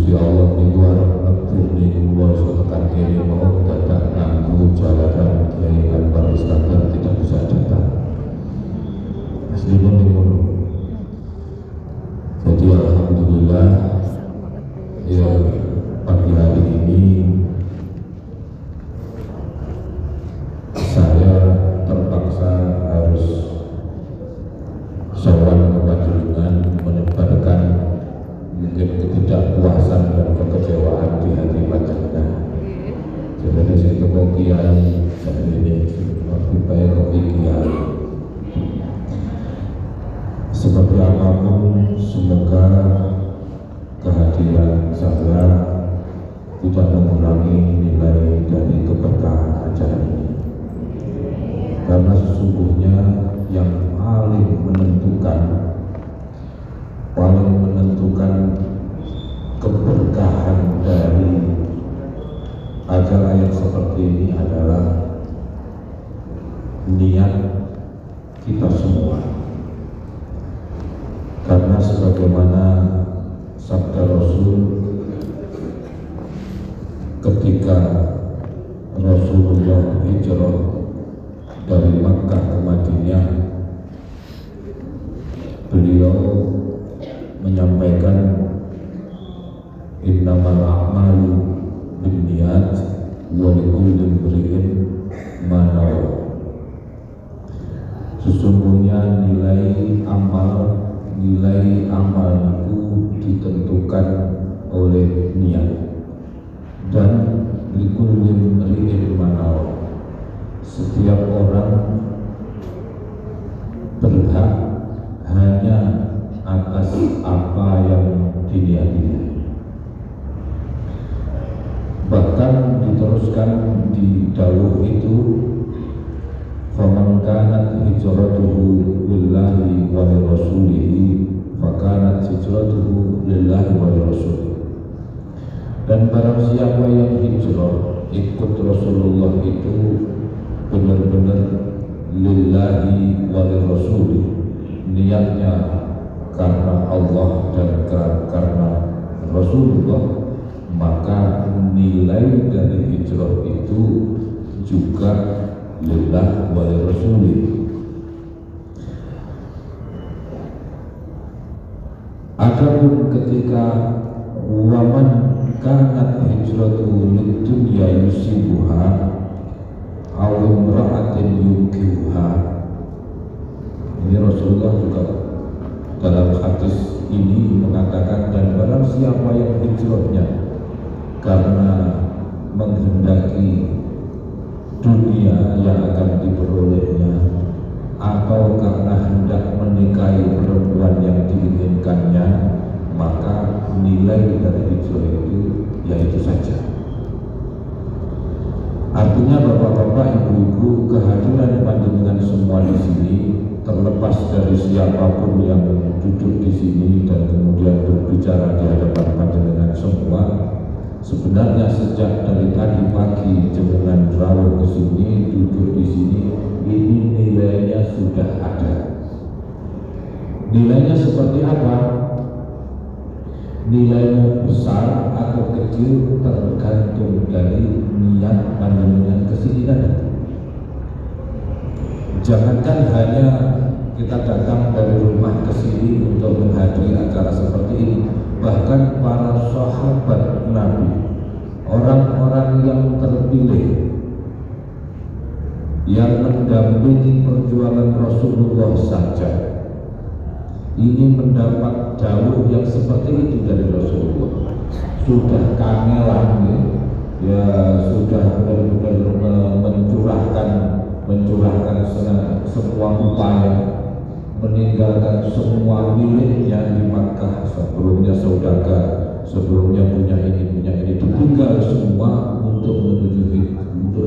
Gusti Allah niku arep nebuni kula setekan kene mau dadak nganggo jalanan Kiai Anwar Iskandar tidak bisa datang. Aslinya niku. Jadi alhamdulillah ya pagi hari ini saya terpaksa harus sowan ke Panjenengan menyebarkan mungkin ketidakpuasan dan kekecewaan di hati Panjenengan. Jadi saya kok kiai seperti ini, lebih baik kok kiai. Seperti apapun, semoga kehadiran saya tidak mengurangi nilai dari keberkahan acara ini. Karena sesungguhnya yang paling menentukan keberkahan dari acara yang seperti ini adalah niat kita semua. Karena sebagaimana sabda Rasul ketika Rasulullah hijrah dari Makkah ke Madinah, beliau menyampaikan innamal a'malu binniyat wa likulli imri'in ma nawa. Sesungguhnya nilai amal itu ditentukan oleh niat, dan likulli imri'in ma nawa. Setiap orang berhak hanya atas apa yang diniatinya. Bahkan diteruskan di dawuh itu, faman kanat hijratuhu lillahi wa lirasulihi fakanat hijratuhu lillahi wa lirasulihi. Dan barang siapa yang hijrah ikut Rasulullah itu benar-benar lillahi wa lirasulihi, niatnya karena Allah dan karena Rasulullah, maka nilai dari hijrah itu juga lillah wa lirasulihi. Adapun ketika waman kanat hijratuhu lidunya yusibuha aw imra'atin yukiuha, ini Rasulullah juga dalam hadis ini mengatakan, dan barang siapa yang hijrahnya karena menghendaki dunia yang akan diperolehnya, atau karena hendak menikahi perempuan yang diinginkannya, maka nilai dari hijrah itu yaitu saja. Artinya bapak-bapak, ibu-ibu, kehadiran Panjenengan semua di sini, terlepas dari siapapun yang duduk di sini dan kemudian berbicara di hadapan Panjenengan semua, sebenarnya sejak dari tadi pagi jenengan rawuh ke sini, duduk di sini, ini nilainya sudah ada. Nilainya seperti apa? Nilainya besar atau kecil tergantung dari niat Panjenengan ke sini tadi. Jangankan hanya kita datang dari rumah ke sini untuk menghadiri acara seperti ini, bahkan para sahabat Nabi, orang-orang yang terpilih yang mendampingi perjuangan Rasulullah saja, ini mendapat dawuh yang seperti itu dari Rasulullah. Sudah kangelan ya, sudah benar-benar mencurahkan semua upaya, meninggalkan semua miliknya di Makkah, sebelumnya saudagar, sebelumnya punya ini, ditinggal semua untuk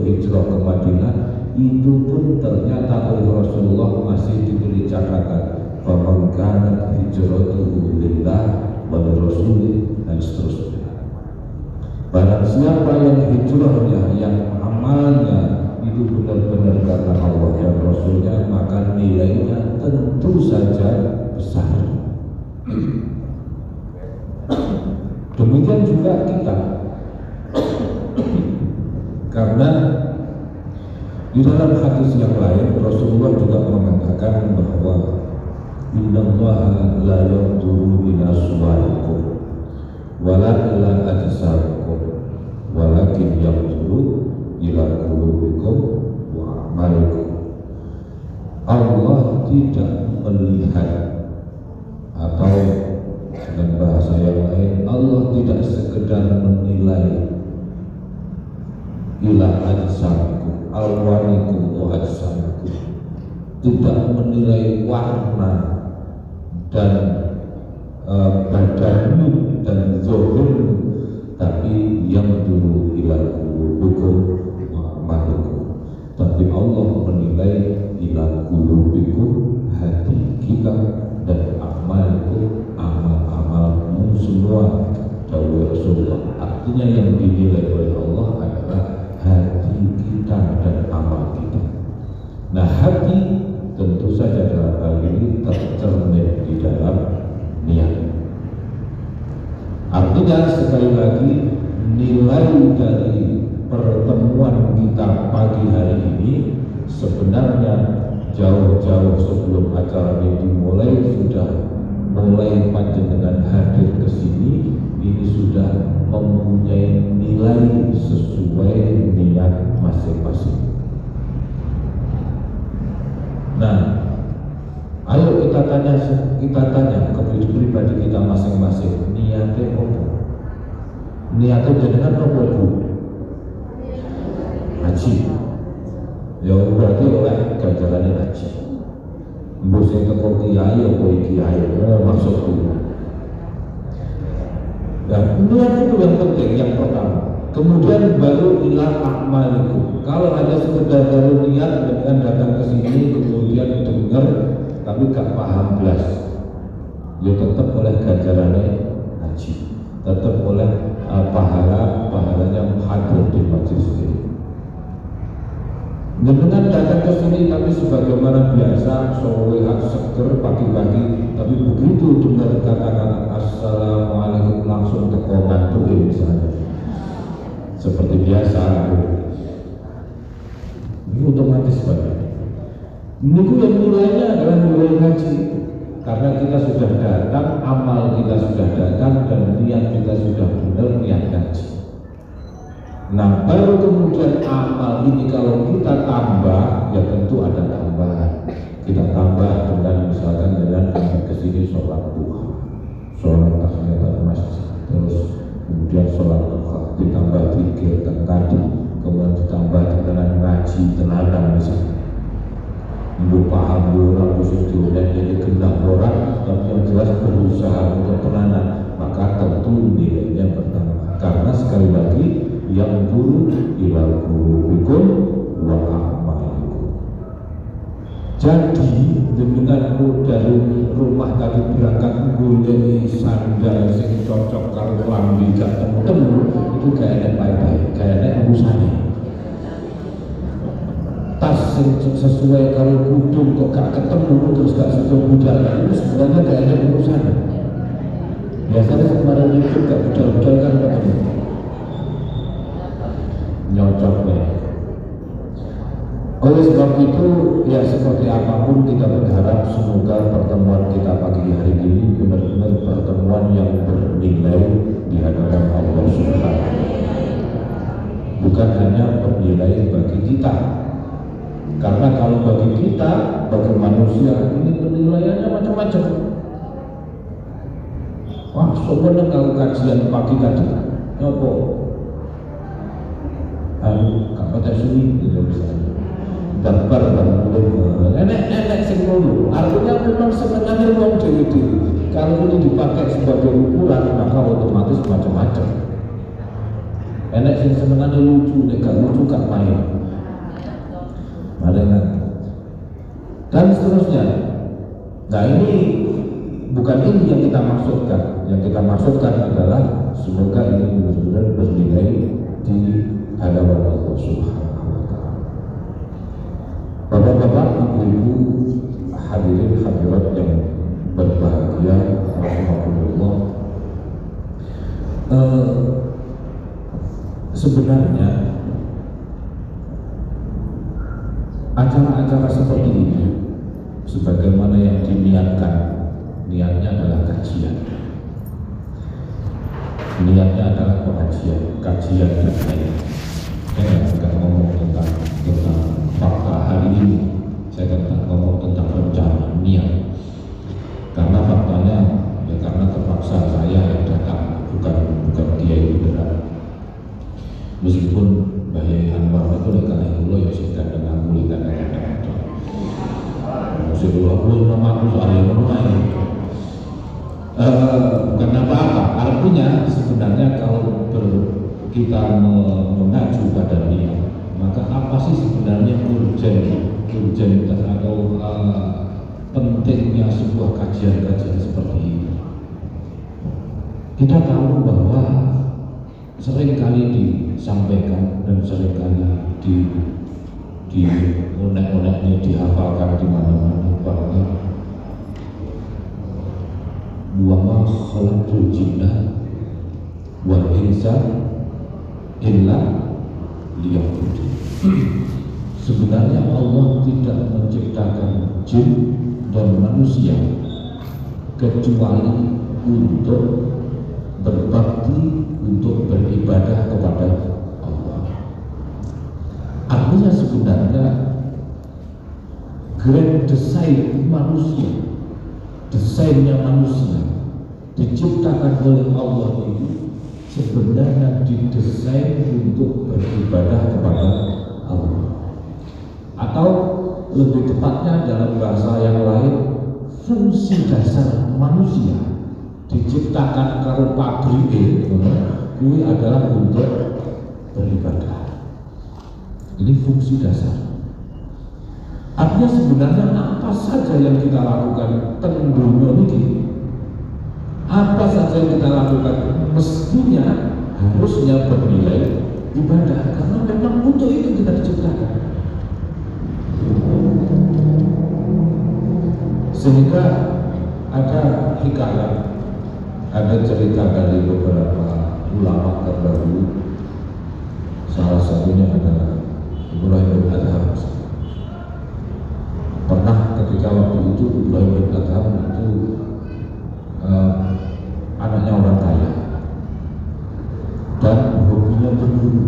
hijrah ke Madinah. Itu pun ternyata oleh Rasulullah masih diberi catatan, faman kanat hijratuhu lillah wa lirasulihi, dan seterusnya. Barang siapa yang hijrahnya, yang amalnya itu benar-benar karena Allah dan Rasulnya, maka nilainya tentu saja besar. Demikian Demikian juga kita, karena di dalam hadis yang lain Rasulullah juga mengatakan bahwa innallaha la yanzuru ila suwarikum wala ila ajsamikum walakin yanzuru ila qulubikum wa a'malikum. Allah tidak melihat, atau dengan bahasa yang lain, Allah tidak sekedar menilai ila ajsamikum alwanikum wa ajsamikum, tidak menilai warna dan badanmu dan zahirmu, tapi yang dulu ila qulubikum wa a'malikum. Tapi Allah menilai ila qulubikum, hati kita, dan amalku, amal-amalmu semua. Dawuh Rasulullah. Artinya yang dinilai oleh Allah adalah hati kita dan amal kita. Nah, hati tentu saja dalam hal ini tercermin di dalam niat. Artinya sekali lagi, nilai dari pertemuan kita pagi hari ini sebenarnya jauh-jauh sebelum acara ini dimulai sudah mulai panjenengan hadir ke sini, ini sudah mempunyai nilai sesuai niat masing-masing. Nah, ayo kita tanya ke pribadi kita masing-masing, niatnya apa? Niatnya jenengan apa, Bu? Haji. Ya berarti oleh ganjarannya haji. Mbok sing teko kiai apa kiai, maksudku. Dan niat itu yang penting, yang pertama. Kemudian baru ila a'malikum. Kalau hanya sekedar baru niat dengan datang ke sini kemudian dengar tapi gak paham belas, ya tetap oleh ganjarannya haji, tetap oleh pahalanya hadir di majelis ini. Dengan datang ke sini tapi sebagaimana biasa sore seger pagi-pagi, tapi begitu dengar kata-kata assalamualaikum langsung teko ngantuk misalnya, seperti biasa, ini otomatis banget. Ini yang nilainya adalah nilai haji, karena kita sudah datang, amal kita sudah datang, dan niat kita sudah benar niat haji. Nah, baru kemudian amal ini kalau kita tambah, ya tentu ada tambahan. Kita tambah dengan misalkan dengan kesini sholat duha, sholat tahiyatul masjid, terus kemudian sholat duha, ditambah zikir tengkadi, kemudian ditambah dengan ngaji tenanan misalnya. Ibu paham orang khusus dan jadi kendak orang, tapi yang jelas berusaha untuk tenanan, maka tentu nilainya bertambah. Karena sekali lagi yang dulu ila qulubikum wa a'malikum. Jadi denganmu dari rumah tadi berangkat golek sandal sing cocok karo klambi gak ketemu, itu gak enak baik-baik, gak enak urusane. Tas sing sesuai karo kudung kok gak ketemu terus gak sesuai budal, itu sebenarnya gak enak urusane. Biasanya kemarin itu gak budal-budal kan ketemu. Nyocoknya. Oleh sebab itu, ya seperti apapun kita berharap semoga pertemuan kita pagi hari ini benar-benar pertemuan yang bernilai di hadapan Allah Subhanahu. Bukan hanya bernilai bagi kita, karena kalau bagi kita, bagi manusia ini penilaiannya macam-macam. Wah, sebenarnya kalau kajian pagi tadi, nyopo. Kapan sini gitu misalnya daftar dan mulai enak sing ngono. Artinya memang sebenarnya wong dewi-dewi kalau ini dipakai sebagai ukuran maka otomatis macam-macam. Enak sing sebenarnya lucu, nek gak lucu gak main. Malengan dan seterusnya. Nah ini bukan ini yang kita maksudkan. Yang kita maksudkan adalah semoga ini benar-benar bernilai di hadapan Allah Subhanahu wa ta'ala. Bapak-bapak, ibu-ibu, hadirin hadirat yang berbahagia, rahimakumullah. Sebenarnya acara-acara seperti ini sebagaimana yang diniatkan, niatnya adalah kajian, niatnya adalah pengajian, kajian dan lain. Saya tidak ngomong tentang fakta hari ini, saya tidak ngomong tentang rencana, niat. Karena faktanya ya karena terpaksa saya yang datang, bukan Kiai beneran. Meskipun Bayi Anwar itu karena itu ya sudah dengan mulai dan Rasulullah pun nama aku soal yang mulai. Bukan apa-apa, artinya sebenarnya kalau kita mengacu pada niat, maka apa sih sebenarnya urgenitas atau pentingnya sebuah kajian-kajian seperti ini? Kita tahu bahwa seringkali disampaikan dan seringkali di onek-oneknya dihafalkan di mana-mana bahwa wa ma khalaqtul jinna wal insa illa liya'budun. Sebenarnya Allah tidak menciptakan jin dan manusia kecuali untuk berbakti, untuk beribadah kepada Allah. Artinya sebenarnya grand design manusia, desainnya manusia diciptakan oleh Allah ini sebenarnya didesain untuk beribadah kepada Allah. Atau lebih tepatnya dalam bahasa yang lain, fungsi dasar manusia diciptakan karo pabrik ini adalah untuk beribadah. Ini fungsi dasar. Artinya sebenarnya apa saja yang kita lakukan tentunya ini, apa saja yang kita lakukan mestinya harusnya bernilai ibadah, karena memang untuk itu kita diciptakan. Sehingga ada hikayat, ada cerita dari beberapa ulama terdahulu, salah satunya adalah Ibrahim bin Adham. Pernah ketika waktu itu Ibrahim bin Adham itu anaknya orang kaya dan hobinya berburu.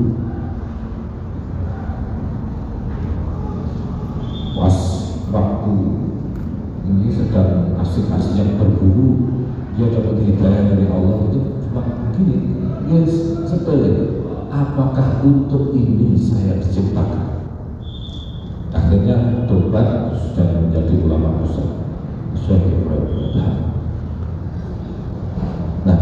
Pas waktu ini sedang asik-asiknya berburu, dia dapat hidayah dari Allah itu cuma begini, ya sepele. Apakah untuk ini saya diciptakan? Akhirnya tobat sudah menjadi ulama besar, Syekh Ibrahim bin Adham. Nah,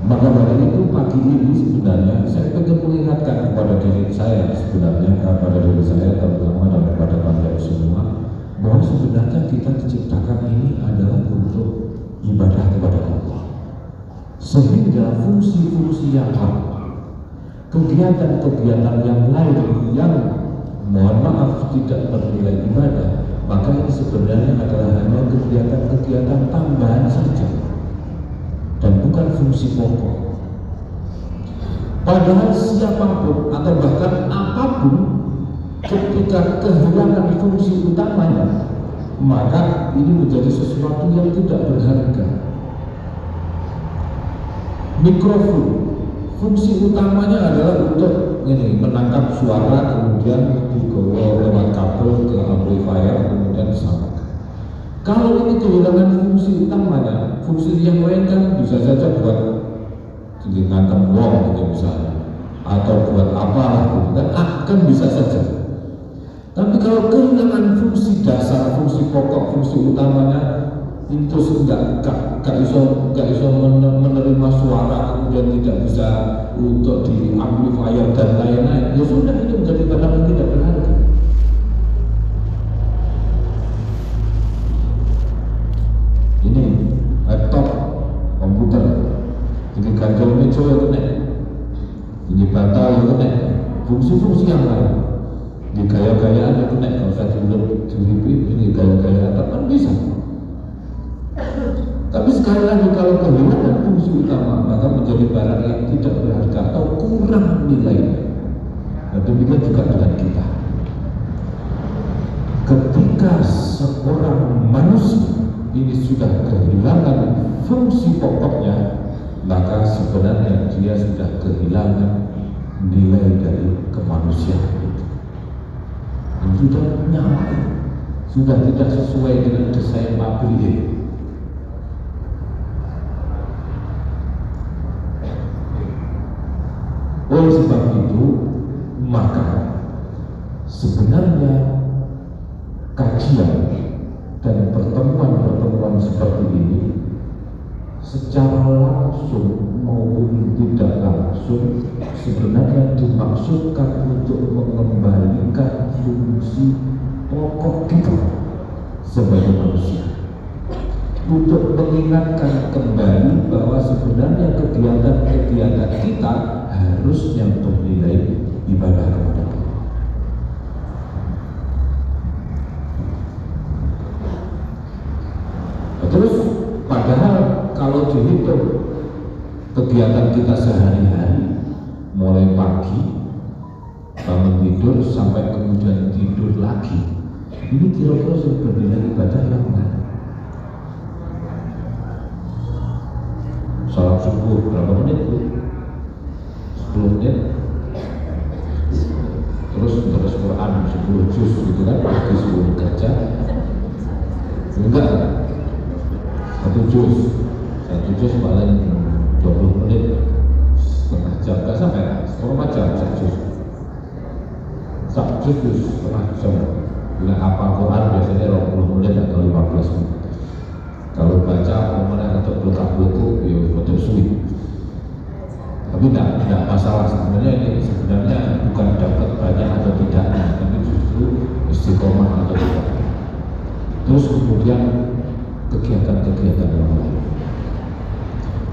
maka dari itu pagi ini sebenarnya saya ingin mengingatkan kepada diri saya sebenarnya, kepada diri saya terutama dan kepada kalian semua, bahwa sebenarnya kita diciptakan ini adalah untuk ibadah kepada Allah. Sehingga fungsi-fungsi yang lain, kegiatan-kegiatan yang lain yang mohon maaf tidak bernilai ibadah, maka ini sebenarnya adalah hanya kegiatan-kegiatan tambahan saja dan bukan fungsi pokok. Padahal siapapun atau bahkan apapun ketika kehilangan fungsi utamanya, maka ini menjadi sesuatu yang tidak berharga. Mikrofon, fungsi utamanya adalah untuk ini menangkap suara, kemudian dibawa lewat kabel ke amplifier, kemudian disampaikan. Kalau ini kehilangan fungsi utamanya, fungsi yang lain kan bisa saja buat jadi ngantem wong gitu misalnya, atau buat apalah gitu kan bisa saja. Tapi kalau kehilangan fungsi dasar, fungsi pokok, fungsi utamanya, itu nggak iso menerima suara, kemudian tidak bisa untuk di amplifier dan lain-lain, ya sudah, itu menjadi barang yang tidak berharga. Ini laptop, komputer, ini ganjel meja yang kena, ini bantal yang kena, fungsi-fungsi yang lain, ini gaya-gayaan yang kena, kalau saya dulu ini gaya-gayaan kan bisa. Tapi sekali lagi kalau kehilangan fungsi utama, maka menjadi barang yang fungsi pokoknya, maka sebenarnya dia sudah kehilangan nilai dari kemanusiaan itu. Sudah nyala, sudah tidak sesuai dengan desain pabrik. Oleh sebab itu, maka sebenarnya kajian dan pertemuan-pertemuan seperti ini secara langsung maupun tidak langsung sebenarnya dimaksudkan untuk mengembalikan fungsi pokok kita sebagai manusia, untuk mengingatkan kembali bahwa sebenarnya kegiatan-kegiatan kita harusnya bernilai ibadah kepada Allah. Terus padahal kalau dihitung kegiatan kita sehari-hari, mulai pagi bangun tidur sampai kemudian tidur lagi, ini kira-kira sudah bernilai ibadah yang mana? Salat subuh berapa menit Bu? 10 menit. Terus terus Quran 10 juz gitu kan, di 10 kerja. Enggak, satu juz paling 20 menit, setengah jam, enggak sampai setengah jam, satu juz setengah jam. Bila apa Quran biasanya 20 menit atau 15 menit. Kalau baca kemudian atau blok-blok ya betul sulit. Tapi tidak masalah sebenarnya, ini sebenarnya bukan dapat banyak atau tidaknya, tapi justru istiqomah atau tidak. Terus kemudian kegiatan-kegiatan yang lain.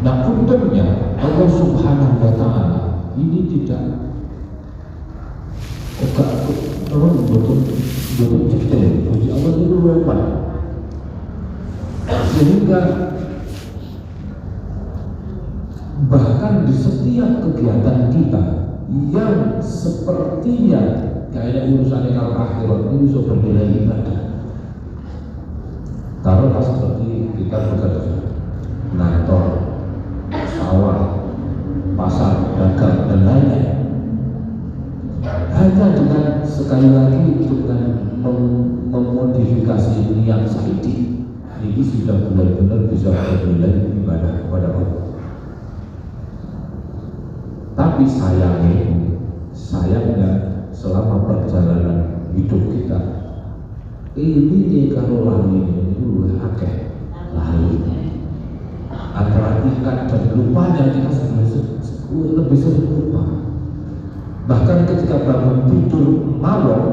Nah, untungnya Allah Subhanahu wa Ta'ala ini tidak orang betul detail. Puji Allah itu lebar, sehingga bahkan di setiap kegiatan kita yang sepertinya kayaknya urusannya kalau akhirat ini bisa bernilai ibadah. Taruhlah seperti kita bekerja, kantor, sawah, pasar, dagang dan lain-lain. Hanya dengan sekali lagi dengan memodifikasi niat sedikit, ini sudah benar-benar bisa bernilai ibadah kepada Allah. Tapi sayangnya selama perjalanan hidup kita ini nih kalau lali itu akeh lali antara ingat dan lupanya kita lebih sering lupa. Bahkan ketika bangun tidur malam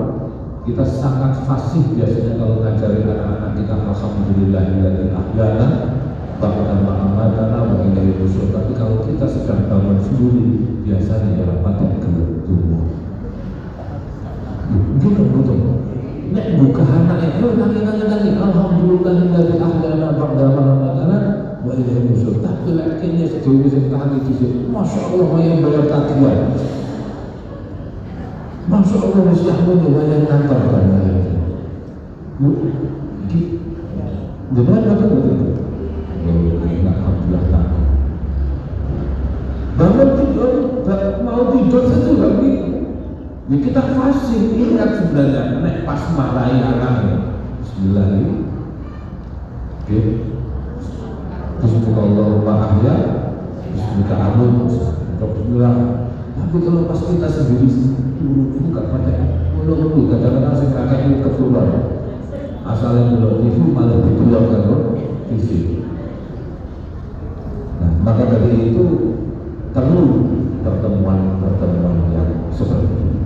kita sangat fasih biasanya kalau ngajarin anak-anak kita, alhamdulillahilladzi ahyana ba'da ma amatana wa ilaihi nusyur. Tapi kalau kita sedang bangun sendiri biasanya ya pakai gelembung. Gitu betul. Nek buka anak itu nangis alhamdulillahilladzi ahyana ba'da ma amatana wa ilaihi nusyur. Tapi lakinnya sedih sekali di situ. Masya Allah yang bayar tagihan. Masya Allah mustahil wayang kantor kan itu. Gimana betul? Alhamdulillah tak. Bangun tidur, mau tidur saja nggak begitu. Ya kita fasih ingat sebenarnya, nek pas marahi anaknya. Bismillahirrahmanirrahim. Oke. Bismillahirrahmanirrahim. Ahya. Bismillahirrahmanirrahim. Tapi kalau pas kita sendiri itu gak pada menunggu kadang-kadang saya kakak itu keluar asalnya belum TV malah dibuang kan TV. Nah maka dari itu perlu pertemuan-pertemuan yang seperti ini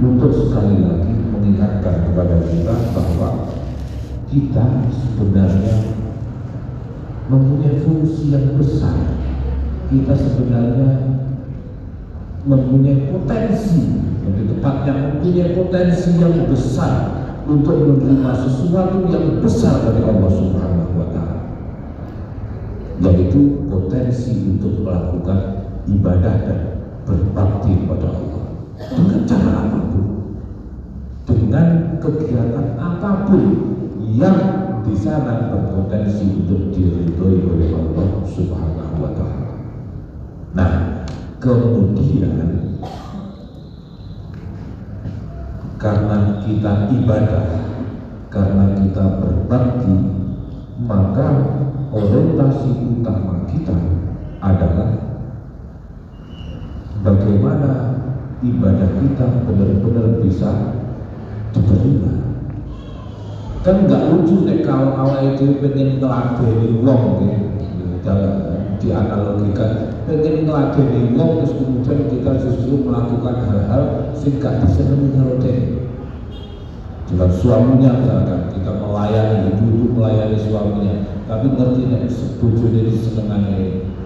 untuk sekali lagi mengingatkan kepada kita bahwa kita sebenarnya mempunyai fungsi yang besar. Kita sebenarnya mempunyai potensi, lebih tepatnya mempunyai potensi yang besar untuk menerima sesuatu yang besar dari Allah Subhanahu wa Ta'ala, yaitu potensi untuk melakukan ibadah dan berbakti kepada Allah dengan cara apapun, dengan kegiatan apapun yang di sana berpotensi untuk diridhoi oleh Allah Subhanahu wa Ta'ala. Nah, kemudian karena kita ibadah, karena kita berbakti, maka orientasi utama kita adalah bagaimana ibadah kita benar-benar bisa diterima. Kan nggak lucu deh kalau awal itu pengen ngeladeni wong dianalogikan, pengen ngeladeni wong terus kemudian kita justru melakukan hal-hal sing gak disenengi karo dhewe. Dengan suaminya misalkan kita melayani, ibu melayani suaminya, tapi ngerti nek bojone iki senengane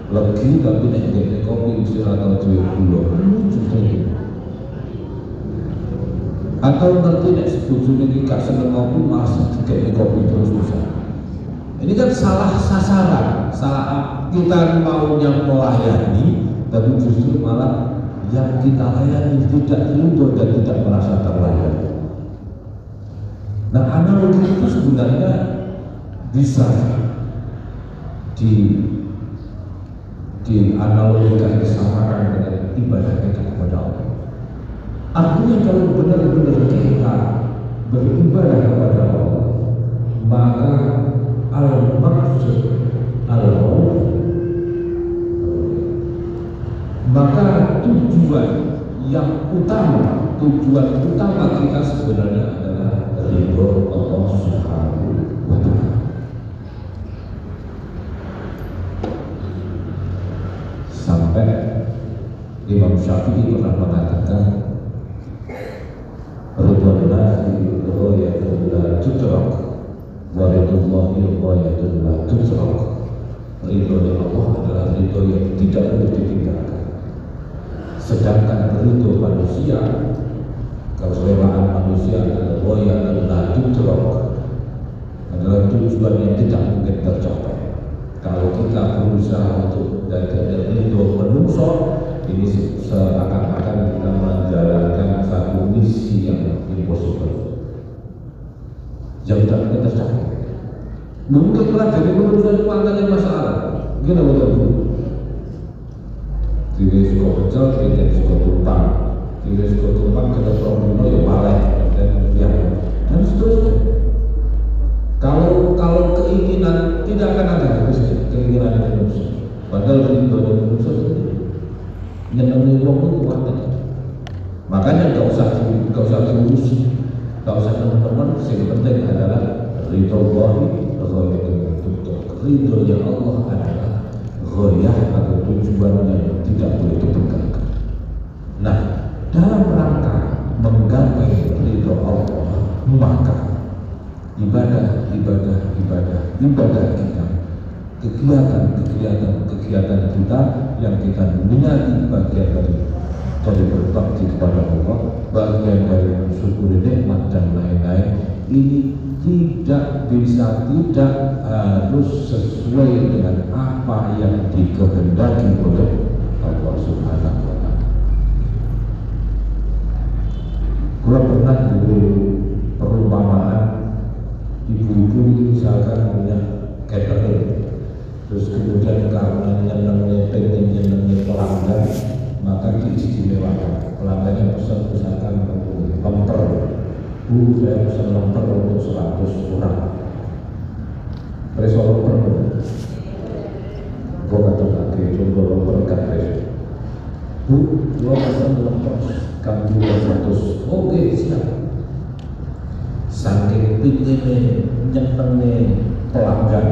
legi tapi nek ngene kopi isi atau duwe gula. Lucu deh. Atau ngerti nek bojone iki gak seneng kopi malah dikene kopi terus-terusan. Ini kan salah sasaran, salah kita maunya melayani, tapi justru malah yang kita layani tidak ridho dan tidak merasa terlayani. Nah, analogi itu sebenarnya bisa dianalogikan, disamakan dengan ibadah kita kepada Allah. Artinya kalau benar-benar kita beribadah kepada Allah, maka al-maqsud al-maut, maka tujuan utama kita sebenarnya adalah ridho Allah Subhanahu wa Ta'ala. Sampai Imam Syafi'i pernah mengatakan, ridho nasi ghayatun la tudrak wa ridhollahi ghayatun la tudrak. Ridho Allah adalah ridho yang tidak boleh ditinggalkan. Sedangkan ridho manusia, kerelaan manusia adalah ghayatun la tudrak, adalah tujuan yang tidak mungkin tercapai. Kalau kita berusaha untuk dari ridho manusia, ini seakan-akan kita menjalankan satu misi yang impossible, yang tidak mungkin tercapai. Mungkin lah dari manusia itu angkanya masalah. Mungkin apa itu? Tidak suka pecel, tidak suka tumpang, tidak suka tumpang kita sombong ya balik dan seterusnya. Kalau keinginan tidak akan ada habisnya, keinginan manusia. Padahal ridho manusia itu nyenengin wong itu kuat. Makanya nggak usah diurus, nggak usah teman-teman. Yang penting adalah ridho Allah, ridho yang Allah adalah ghayah atau tujuan yang tidak boleh ditinggalkan. Nah, dalam rangka menggapai ridho Allah, maka ibadah kita, kegiatan kita yang kita niati bagian dari berbakti kepada Allah, bagian dari mensyukuri nikmat dan lain-lain, ini tidak harus sesuai dengan apa yang dikehendaki oleh Allah Subhanahu wa Ta'ala. Kalau pernah diberi perumpamaan, ibu-ibu misalkan punya catering, terus kemudian karena pengen pelanggan, maka diistimewakan. Pelanggannya pesan misalkan lemper, Bu, saya pesan lemper untuk 100 orang. Preso lemper, gue kata lagi, coba lemper kan preso. Bu, gue pesan lemper, kamu 100. Oke, siap. Saking pinginnya nyenengnya pelanggan,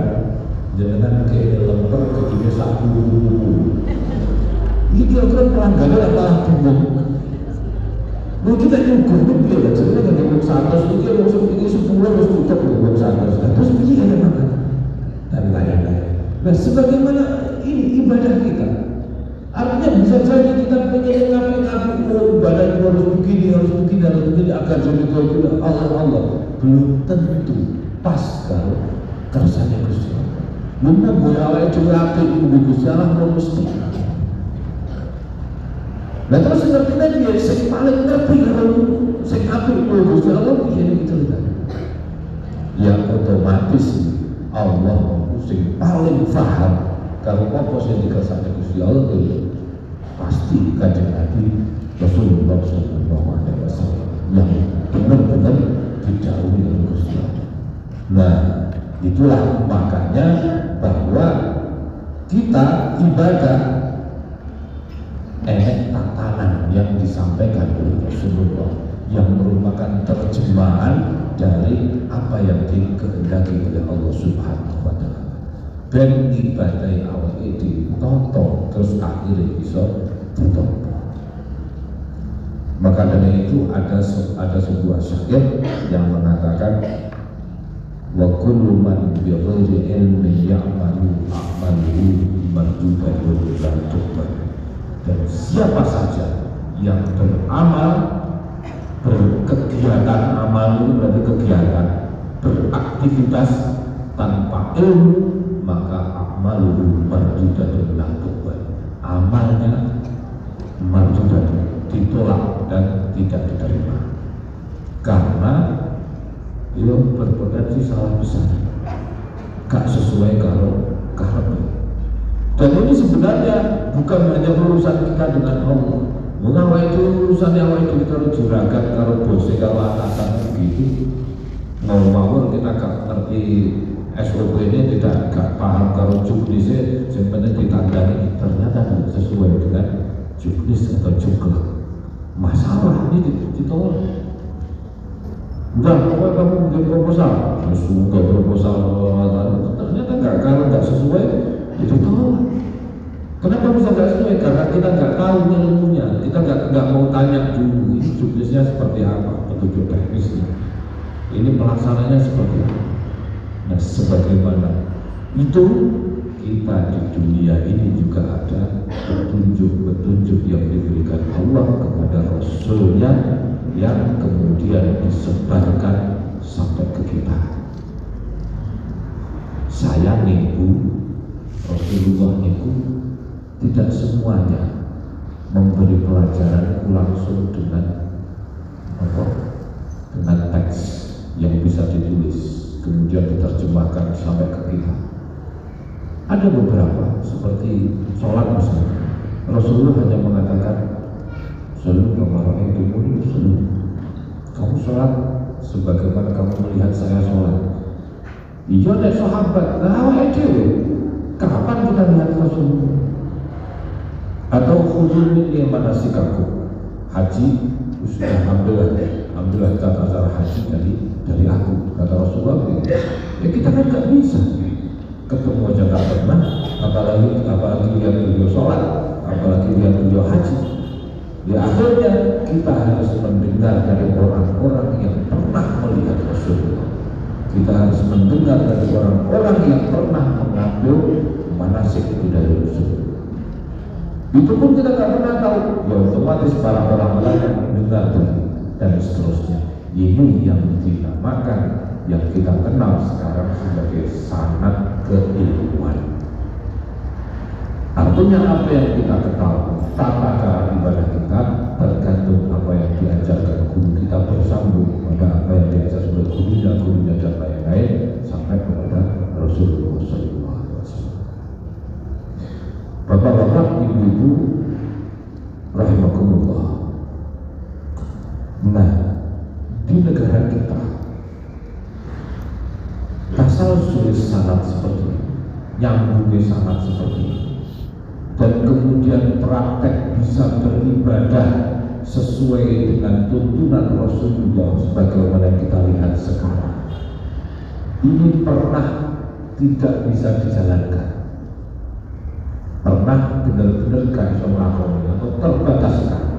jangan kayak lemper ketika satu buku. Ini kira-kira pelanggannya malah bingung. Nah, kita nyukur itu dia lah, sebenarnya kan ngomong 100, dia langsung ini 10 harus tutup ngomong 100. Terus begini kan makan dan lain-lain. Nah, sebagaimana ini ibadah kita, artinya bisa saja kita pengen ngapain, ibadah itu harus begini agar jadi kepada Allah. Belum tentu pas kalau kersane Gusti Allah. Mun boleh awake dhewe apik Gusti Allah mau mesti. Nah terus ngerti dia sing paling ngerti kalau sing apik Gusti Allah piye iki ceritane. yang otomatis Allah sing paling paham kalau apa sing dikersakake Gusti Allah itu pasti Kanjeng Nabi Rasulullah sallallahu alaihi wasallam yang benar-benar didhawuhi oleh Gusti Allah. Nah, itulah makanya bahwa kita ibadah tatanan yang disampaikan oleh Rasulullah yang merupakan terjemahan dari apa yang dikehendaki oleh Allah Subhanahu wa taala. Ben ibadah awake ditonton terus akhirnya bisa ditompo. Maka dari itu ada sebuah syair yang mengatakan wa kullu man bi ghairi ilmin ya'malu a'maluhu mardudatun la tuqbal. Dan siapa saja yang beramal, berkegiatan, amal itu berarti kegiatan, beraktivitas tanpa ilmu, maka amaluhu mardudatun la tuqbal. Amalnya mardudatun, ditolak dan tidak diterima karena dia berpotensi salah besar, gak sesuai kalau kehendak. Dan ini sebenarnya bukan hanya urusan kita dengan Allah. Mengapa itu urusan yang itu kita harus juragan kalau bosnya kalau atasan begitu ngomong kita gak ngerti SOP ini, tidak gak paham kalau juknisnya sebenarnya ditandani ternyata tidak sesuai dengan juknis atau juklah. Masalah ini ditolak. Enggak, pokoknya kamu bikin proposal, enggak proposal ternyata kalau nggak sesuai itu tolak. Kenapa bisa nggak sesuai? Karena kita nggak tahu ilmunya, kita nggak mau tanya dulu ini juknisnya seperti apa, petunjuk teknisnya, ini pelaksananya seperti apa. Nah, sebagaimana itu kita di dunia ini juga ada petunjuk-petunjuk yang diberikan Allah kepada Rasulnya yang kemudian disebarkan sampai ke kita. Sayang ibu, Rasulullah itu tidak semuanya memberi pelajaran langsung dengan teks yang bisa ditulis kemudian diterjemahkan sampai ke kita. Ada beberapa seperti sholat misalnya, Rasulullah hanya mengatakan selalu kemarin itu selalu kamu sholat sebagaimana kamu melihat saya sholat. Iya deh sahabat, nah itu kapan kita lihat Rasulullah? Atau khusus yang mana sikapku haji sudah alhamdulillah kita acara haji dari aku kata Rasulullah gitu. Ya kita kan nggak bisa ketemu aja nggak pernah, apalagi lihat beliau sholat, apalagi lihat beliau haji. Ya akhirnya kita harus mendengar dari orang-orang yang pernah melihat Rasulullah. Kita harus mendengar dari orang-orang yang pernah mengambil manasik itu dari Rasulullah. Itu pun kita nggak pernah tahu, ya otomatis para orang lain mendengar dan seterusnya. Ini yang dinamakan, yang kita kenal sekarang sebagai sanad keilmuan. Artinya apa yang kita ketahui, tata cara ibadah kita tergantung apa yang diajarkan guru kita bersambung pada apa yang diajarkan oleh gurunya dan lain-lain sampai kepada Rasulullah SAW. Bapak-bapak, ibu-ibu, rahimakumullah. Nah, di negara kita tasawuf sanad seperti ini, nyambungnya sanad seperti ini, dan kemudian praktek bisa beribadah sesuai dengan tuntunan Rasulullah sebagaimana kita lihat sekarang. Ini pernah tidak bisa dijalankan, pernah benar-benar gak bisa melakukan atau terbatas sekali.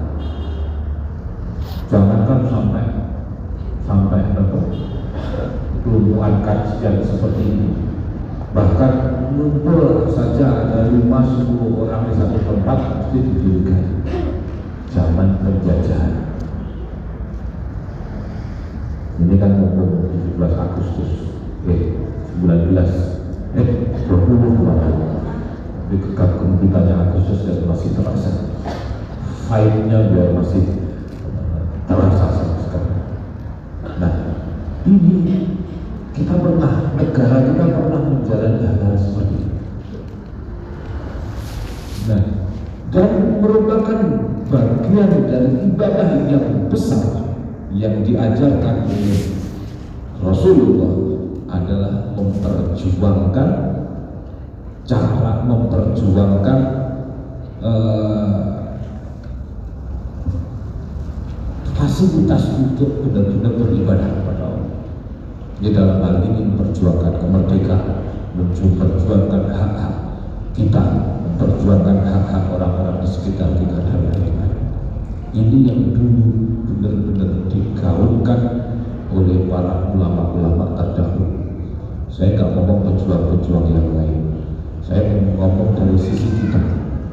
Jangankan sampai ilmuwan kajian seperti ini, bahkan ngumpul saja ada 5-10 orang di satu tempat mesti didirikan. Zaman penjajahan ini kan mumpung 17 Agustus 20 di kekagum kitanya Agustus dan masih terasa fight-nya biar masih terasa sekali. Nah, ini Kita pernah, negara kita pernah menjalani hal seperti itu. Nah, dan merupakan bagian dari ibadah yang besar yang diajarkan oleh Rasulullah adalah memperjuangkan cara memperjuangkan fasilitas untuk benar-benar beribadah kepada Allah. Di dalam hal ini memperjuangkan kemerdekaan, memperjuangkan hak-hak kita, memperjuangkan hak-hak orang-orang di sekitar kita dan lain-lain. Ini yang dulu benar-benar digaungkan oleh para ulama-ulama terdahulu. Saya nggak ngomong pejuang-pejuang yang lain. Saya ngomong dari sisi kita,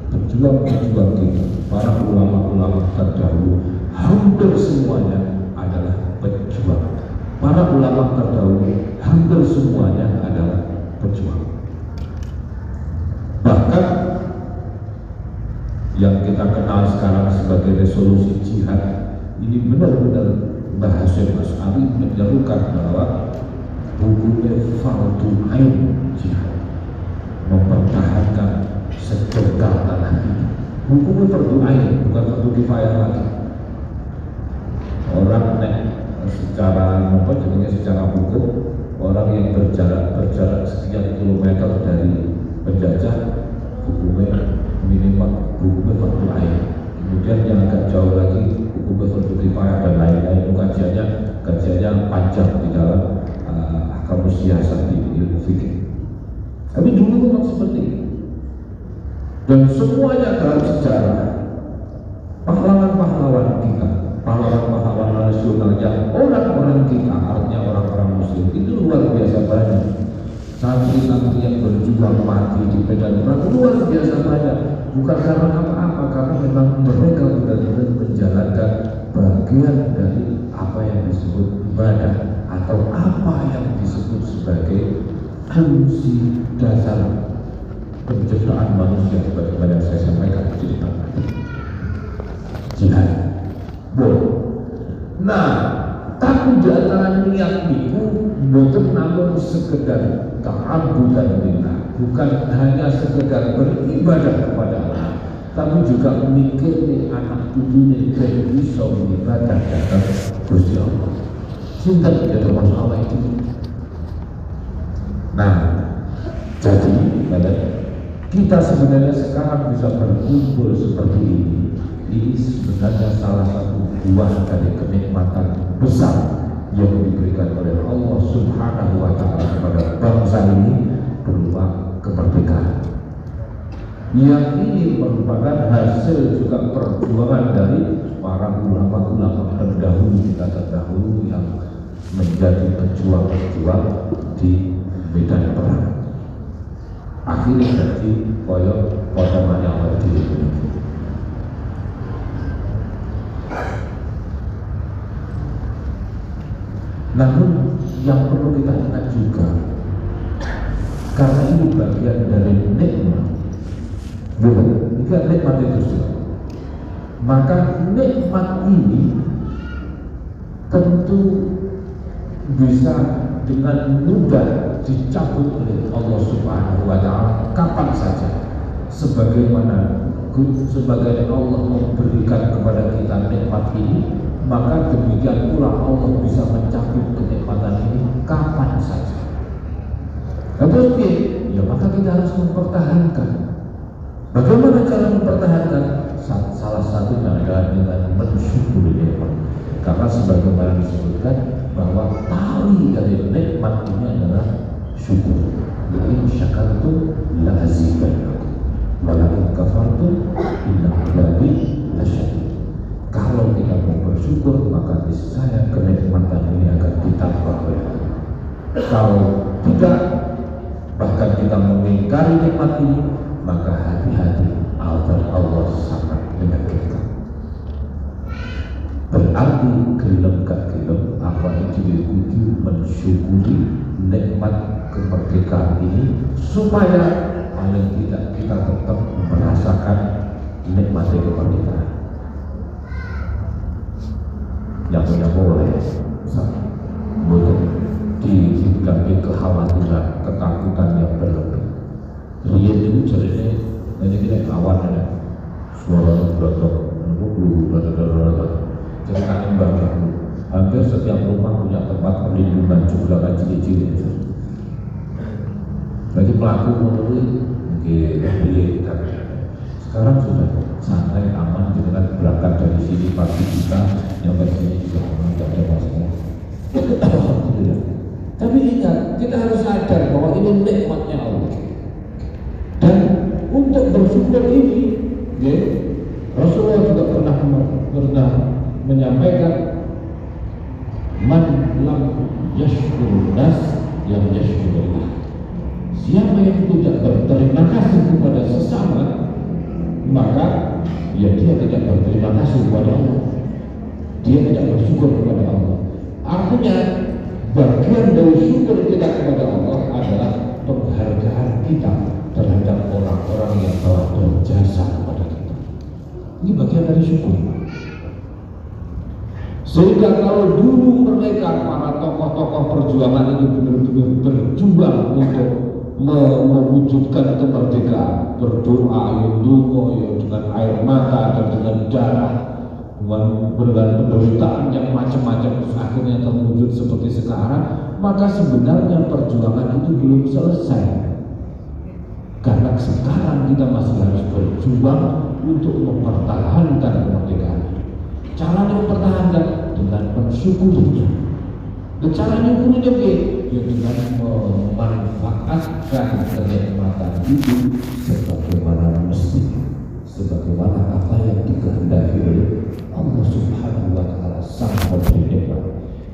pejuang-pejuang kita, para ulama-ulama terdahulu, hampir semuanya adalah pejuang. Para ulama terdahulu hampir semuanya adalah pejuang. Bahkan yang kita kenal sekarang sebagai resolusi jihad ini benar-benar Mbah Hasyim Asy'ari menyerukan bahwa hukumnya fardu ain jihad, mempertahankan segenggam tanah ini. Hukumnya fardu ain, bukan fardu kifayah lagi. Orang secara secara hukum, orang yang berjarak sekian kilometer dari penjajah hukumnya minimal hukumnya fardu ain. Kemudian yang agak jauh lagi hukumnya fardu kifayah dan lain-lain. Itu kajiannya panjang di dalam ahkam siasat di ilmu fikih. Tapi dulu memang seperti itu. Dan semuanya dalam sejarah pahlawan-pahlawan kita, pahlawan-pahlawan nasional yang orang-orang kita, artinya orang-orang muslim itu luar biasa banyak. Santri-santri yang berjuang mati di medan perang luar biasa banyak. Bukan karena apa-apa, karena memang mereka benar-benar menjalankan bagian dari apa yang disebut ibadah atau apa yang disebut sebagai fungsi dasar penciptaan manusia, sebagaimana yang saya sampaikan di depan tadi. Jihad. Nah, tapi di antara niat itu bukan namun sekedar ta'abbudan lillah, bukan hanya sekedar beribadah kepada Allah, tapi juga mikir nih anak cucunya jadi bisa beribadah kepada Gusti Allah. Cinta tidak termasuk Allah itu. Nah, jadi kita sebenarnya sekarang bisa berkumpul seperti ini. Ini sebenarnya salah satu buah dari kenikmatan besar yang diberikan oleh Allah Subhanahu wa Ta'ala kepada bangsa ini berupa kemerdekaan. Yang ini merupakan hasil juga perjuangan dari para ulama-ulama terdahulu kita terdahulu yang menjadi pejuang-pejuang di medan perang. Akhirnya jadi koyok potongannya Allah diri. Namun yang perlu kita ingat juga, karena ini bagian dari nikmat, bukan? Ini nikmat itu, maka nikmat ini tentu bisa dengan mudah dicabut oleh Allah Subhanahu wa Ta'ala kapan saja, sebagaimana Allah memberikan kepada kita nikmat ini, maka demikian pula Allah bisa mencabut kenikmatan ini kapan saja. Terus ya maka kita harus mempertahankan. Bagaimana cara mempertahankan? Salah satunya adalah dengan mensyukuri nikmat. Karena sebagaimana disebutkan bahwa tali dari nikmat ini adalah syukur. La in syakartum la azidannakum wa la in kafartum inna adabi lasyadid. Kalau kita mau bersyukur, maka niscaya kenikmatan ini akan ditambah oleh Allah. Kalau tidak, bahkan kita mengingkari nikmat ini, maka hati-hati, azab Allah sangat menyakitkan. Berarti gelem gak gelem, apa itu kudu mensyukuri nikmat kemerdekaan ini, supaya paling tidak kita tetap merasakan nikmat kemerdekaan. Yang punya boleh, boleh diizinkan jadinya hanya kita awan ada suara berotok, jadi kami bagi hampir setiap rumah punya tempat perlindungan juga kan ciri-ciri. Bagi pelaku menurut mungkin pilih kita. Sekarang sudah santai aman dengan berangkat dari sini pagi kita yang sini juga tidak ada masalah. Tapi ingat, kita harus sadar bahwa ini nikmatnya Allah. Dan untuk bersyukur ini, ya, Rasulullah juga pernah menyampaikan, man lam yashkurun nas yang yashkurullah. Siapa yang tidak berterima kasih kepada sesama, maka ya dia tidak berterima kasih kepada Allah. Dia tidak bersyukur kepada Allah. Artinya bagian dari syukur kita kepada Allah adalah penghargaan kita terhadap orang-orang yang telah berjasa kepada kita. Ini bagian dari syukur. Sehingga kalau dulu mereka para tokoh-tokoh perjuangan ini benar-benar berjuang untuk mewujudkan kemerdekaan, berdoa, dengan air mata dan dengan darah, dengan penderitaan yang macam-macam, terus akhirnya terwujud seperti sekarang, maka sebenarnya perjuangan itu belum selesai. Karena sekarang kita masih harus berjuang untuk mempertahankan kemerdekaan. Caranya mempertahankan dengan mensyukurinya. Dan cara mensyukurinya ya dengan memanfaatkan kenikmatan hidup sebagaimana mestinya, sebagaimana apa yang dikehendaki oleh Allah Subhanahu wa Ta'ala Sang Pemberi nikmat.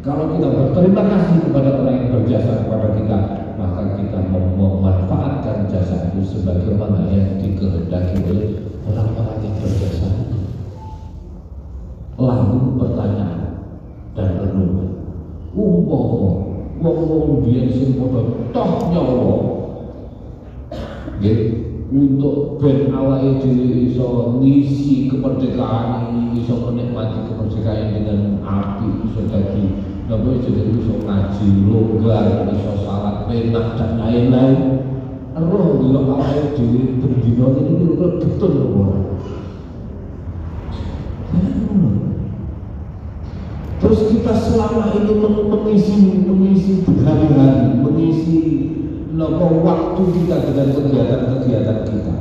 Kalau kita berterima kasih kepada orang yang berjasa kepada kita, maka kita memanfaatkan jasa itu sebagaimana yang dikehendaki oleh orang-orang yang berjasa itu. Lalu pertanyaan dan renungan, wong biyen sing padha toh nyawa nggih untuk ben awake dhewe iso ngisi kemerdekaan ini, iso menikmati kemerdekaan dengan api, iso dadi napa jenenge iso ngaji longgar, iso salat penak dan lain-lain. Roh yo awake dhewe bendina iki kira-kira betul ora. Terus kita selama ini mengisi berhari-hari, mengisi waktu kita dengan kegiatan-kegiatan kita.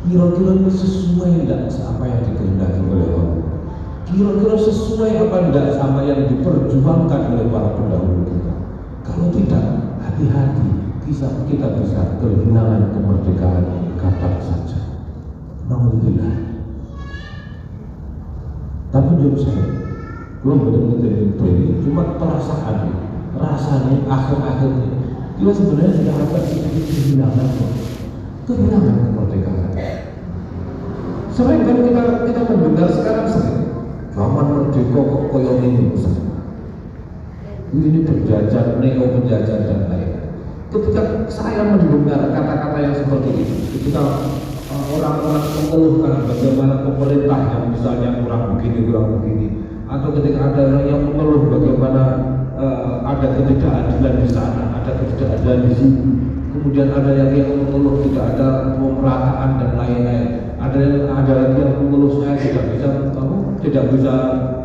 Kira-kira ini sesuai tidak apa yang dikehendaki oleh Allah? Kira-kira sesuai apa tidak sama yang diperjuangkan oleh para pendahulu kita? Kalau tidak, hati-hati, kita bisa kehilangan kemerdekaan kapan saja. Alhamdulillah. Tapi jujur saya, belum benar-benar ini cuma perasaan, rasanya akhir-akhirnya dia sebenarnya tidak akan kehilangan kemerdekaan. Sering kan kita mendengar sekarang sering zaman merdeka kok koyong ini penjajah, neo penjajah dan lain. Ketika saya mendengar kata-kata yang seperti itu, ketika orang-orang mengeluhkan bagaimana pemerintah yang misalnya kurang begini, atau ketika ada orang yang mengeluh bagaimana ada ketidakadilan di sana, ada ketidakadilan di sini, kemudian ada yang mengeluh tidak ada pemerataan dan lain-lain, ada lagi yang mengeluh saya tidak bisa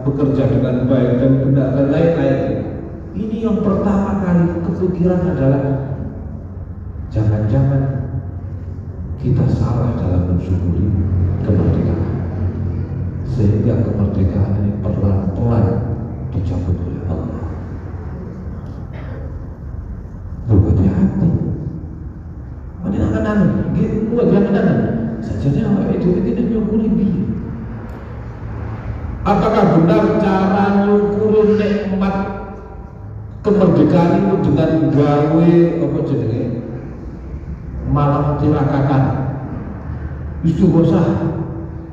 bekerja dengan baik dan benar dan lain-lain. Ini yang pertama kali kepikiran adalah jangan-jangan kita salah dalam mensyukuri kemerdekaan, sehingga kemerdekaan ini pelan-pelan dicabut oleh Allah. Berhati-hati. Menyenangkan jangan sajanya awak itu tidak nyukuri dia. Apakah benar cara nyukuri nikmat kemerdekaan itu dengan gawe apa jenenge malam tirakat istighosah?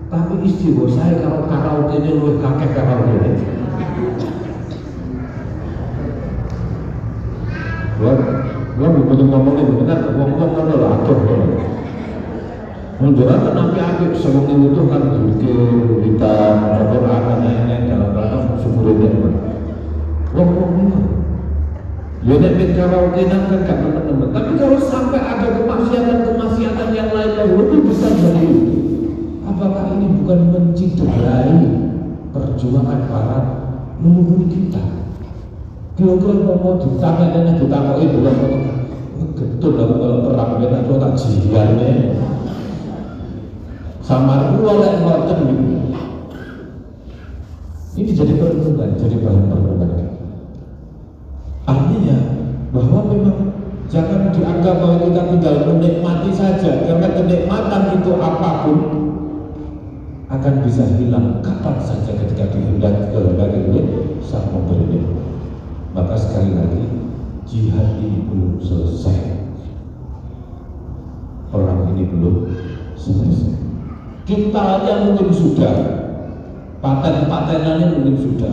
Tapi istighosah kalau karaoke ini luwih kakek karaoke ini. Gua butuh ngomongnya benar, ngomong kan lah atur. Menjual kan api sewengi itu kan bikin hitam, motor akan lain-lain dalam rangka syukur nikmat. Ngomongnya, Ya nek karaoke kan gak teman-teman. Tapi kalau sampai ada kemaksiatan yang lain yang lebih besar dari itu, apakah ini bukan menciderai perjuangan para leluhur kita? Kira-kira mau ditakoi bukan betul lah kalau perang kita itu tak jihannya sama oleh ngoten. Ini jadi perlindungan, jadi bahan perlindungan. Artinya bahwa memang jangan dianggap bahwa kita tinggal menikmati saja, karena kenikmatan itu apapun akan bisa hilang kapan saja ketika kehendaki oleh Sang Pemberi. Maka sekali lagi, jihad ini belum selesai, perang ini belum selesai. Kita aja mungkin sudah, paten-patenannya mungkin sudah,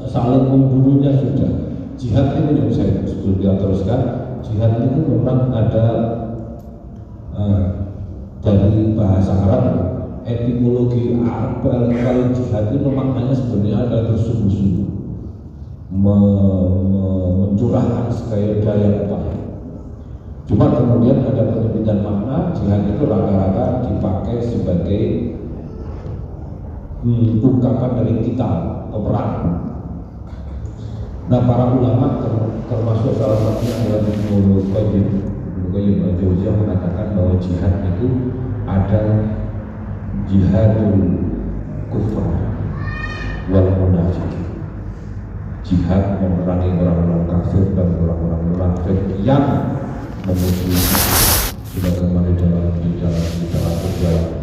saling membunuhnya sudah. Jihad ini yang saya sebelum dia teruskan, jihad itu memang ada dari bahasa Arab, etimologi Arab. Kalau jihad itu maknanya sebenarnya adalah bersungguh-sungguh, mencurahkan segala daya upaya. Cuma kemudian ada penyempitan makna, jihad itu rata-rata dipakai sebagai ungkapan dari kita perang. Nah, para ulama termasuk salah satunya adalah Ibnu Qayyim al-Jauziyah mengatakan bahwa jihad itu ada jihadul kufar wal munafiqin, jihad memerangi orang-orang kafir dan orang-orang munafik yang memusuhi sebagaimana dalam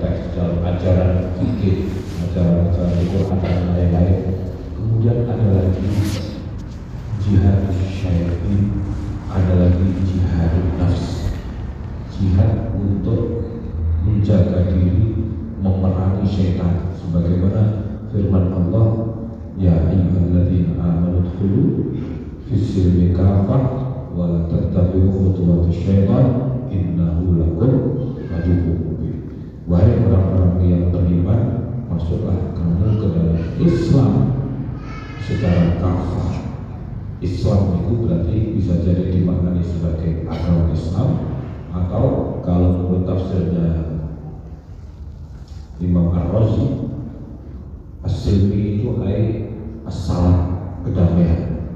teks, dalam ajaran fikih, ajaran Al-Quran dan lain-lain. Kemudian ada lagi jihad syar'i, ada lagi jihad nafs, jihad untuk menjaga diri, memerangi syaitan, sebagaimana firman Allah, ya ayyuhalladzina amanu dkhulu fis-silmi kafah wa la tattabi'u khutuwatis syaitan innahu lakum aduwwun mubin. Wahai orang-orang yang beriman, masuklah kamu ke dalam Islam secara kafah. Islam itu berarti bisa jadi dimaknai sebagai agama Islam, atau kalau menurut tafsirnya Imam Ar-Razi, as-silmi itu as-salam, kedamaian.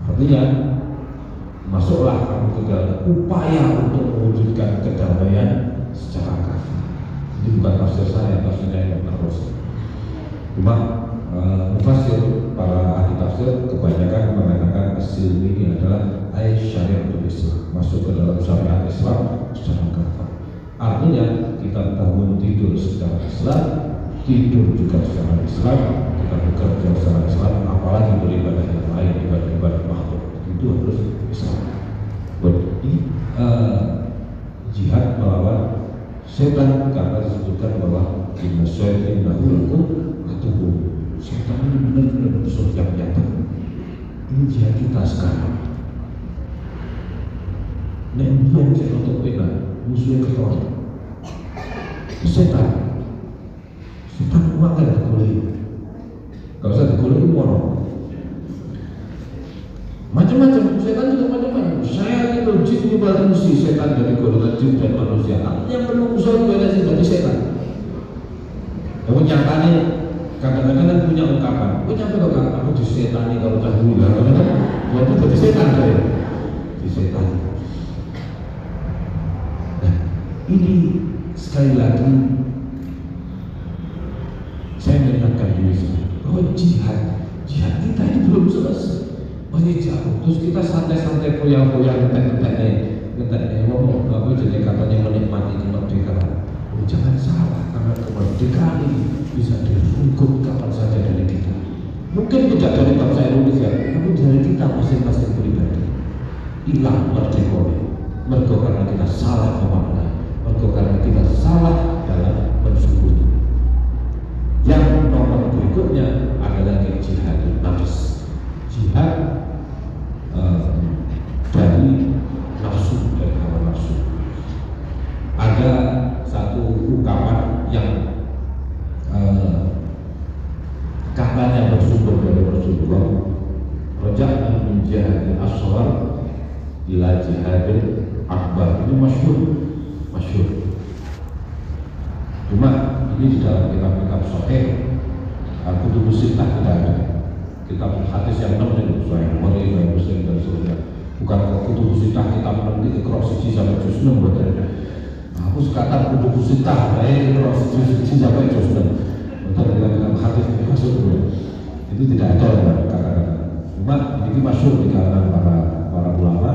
Artinya masuklah kamu ke dalam upaya untuk mewujudkan kedamaian secara kafah. Ini bukan tafsir saya, tafsirnya Imam Ar-Razi. Cuma mufassir, para ahli tafsir kebanyakan mengatakan as-silmi ini adalah syariatul Islam, masuk ke dalam syariat Islam secara kafah. Artinya kita bangun tidur secara Islam, tidur juga secara Islam, kita bekerja secara Islam, apalagi beribadah yang lain, ibadah makhluk, itu harus Islam. Ini jihad melawan setan, karena disebutkan bahwa inna syaitan lakum aduwwun. Setan ini benar-benar musuh yang nyata. Ini jihad kita sekarang. Nek biyen saya untuk pena musuhnya ketol. Setan uang kan digoleki. Gak usah digoleki mono. Macam-macam, setan juga macam-macam. Saya itu jin di manusia, setan dari golongan jin dan manusia. Yang menungso beda sih dari setan. Kamu nyatanya kadang-kadang punya ungkapan, aku disetani kalau dahulu, waktu jadi setan saya, di setan. Nah, ini sekali lagi saya mengingatkan diri saya bahwa jihad kita ini belum selesai, masih jauh. Terus kita santai-santai foya-foya ngetek ngomong apa jadi katanya menikmati kemerdekaan. Jangan salah, karena kemerdekaan ini bisa direnggut kapan saja dari kita. Mungkin tidak dari bangsa Indonesia, tapi dari kita masing-masing pribadi. Hilang merdeka karena kita salah memaknai, merdeka karena kita salah dalam mensyukuri. Yang nomor berikutnya adalah jihad nafs, jihad dari nafsu, dari hawa nafsu. Ada satu ungkapan yang katanya bersumber dari Rasulullah, rojak menjadi asal ila jihadil akbar. Ini masyhur. Cuma ini di dalam kitab-kitab sahih Kutubus Sittah tidak ada. Kitab hadis yang 6 itu Sahih Bukhari, Sahih Muslim dan seterusnya. Bukan Kutubus Sittah kitab 6 itu Iqra 1 sampai juz 6 buat ada. Aku sekatan Kutubus Sittah, Iqra 1 sampai juz 6. Betul dalam hadis itu masuk dulu. Itu tidak ada kata-kata. Cuma ini masyhur di kalangan para ulama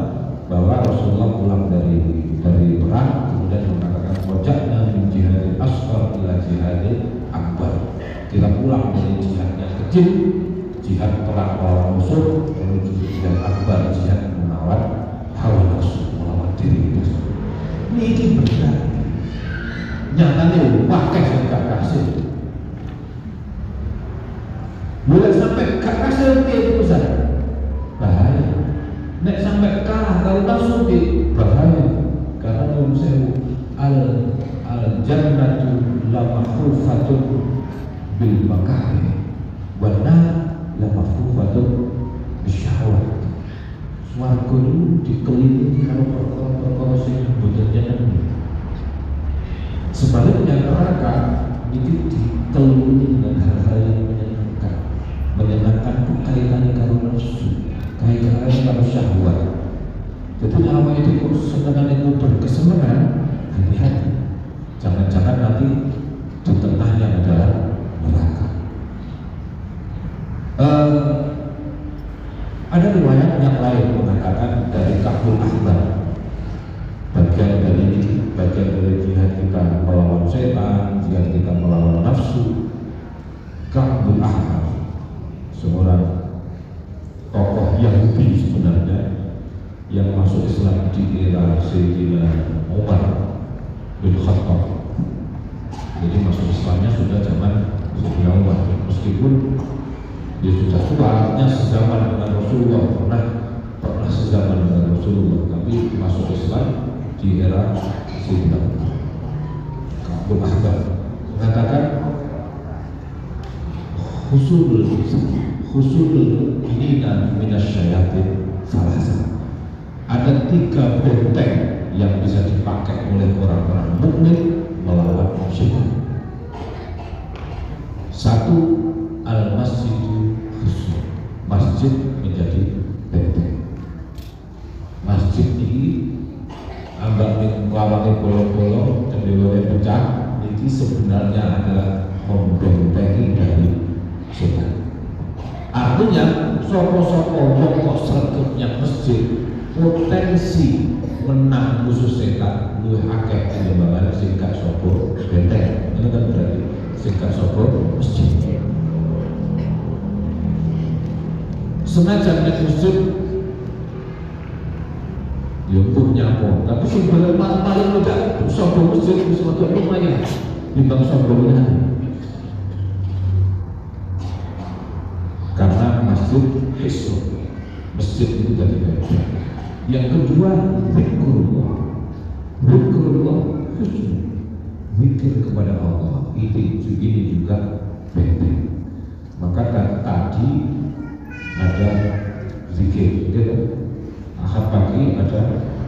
bahwa Rasulullah pulang dari perang kemudian mengatakan wajakna min jihadil asghar ila jihadil akbar. Kita pulang dari jihad yang kecil, jihad perang melawan musuh, menuju jihad akbar, jihad melawan hawa nafsu, melawan diri kita sendiri. Ini benar. Nyatanya pakai gak kasih. Mulai sampai gak kasih itu saja bahaya. Nek sampai kalah kalau nafsu di bahaya. Karena Imam Sewu al jannatu la mahfufatun bil makari wa nar la mahfufatun bisyahwat. Swarga itu dikelilingi kalau perkara-perkara sing mboten nyenengi. Sebaliknya neraka itu dikelilingi dengan hal-hal yang menyenangkan kaitannya karo nafsu, kaitannya karo syahwat. Jadi apa itu kesenangan itu berkesenangan, hati-hati. Jangan-jangan nanti di tengahnya adalah neraka. Ada riwayat yang lain mengatakan dari Ka'bul Ahbar, bagian dari jihad kita melawan setan, jihad kita melawan nafsu. Ka'bul Ahbar seorang tokoh Yahudi sebenarnya yang masuk Islam di era Sayyidina Umar bin Khattab. Jadi masuk Islamnya sudah zaman Sayyidina Umar, meskipun dia sudah tua, artinya sezaman dengan Rasulullah, pernah sezaman dengan Rasulullah, tapi masuk Islam di era Sayyidina Umar. Ka'bul Ahbar mengatakan khusul ini dan minasyayatin salah satu. Ada 3 benteng yang bisa dipakai oleh orang-orang mukmin melawan syaitan. 1, al-masjidu khusus. Masjid menjadi benteng. Masjid ini ambang melawangi bolong-bolong dan dilawan pecah. Ini sebenarnya adalah membentengi dari syaitan. Artinya sopo-sopo wong sregepnya masjid potensi menang musuh setan luwih akeh tinimbang sing gak sapa benteng. Ini kan berarti sing gak sapa masjid. Senajan nek masjid ya punya tapi sing paling mudah sapa masjid wis metu lumayan timbang sapa benteng. Karena masjid hisab, masjid itu dari benteng. Yang kedua, zikrullah khusus, zikir kepada Allah. Ini juga benteng. Maka tadi ada zikir, gitu. Ahad pagi ada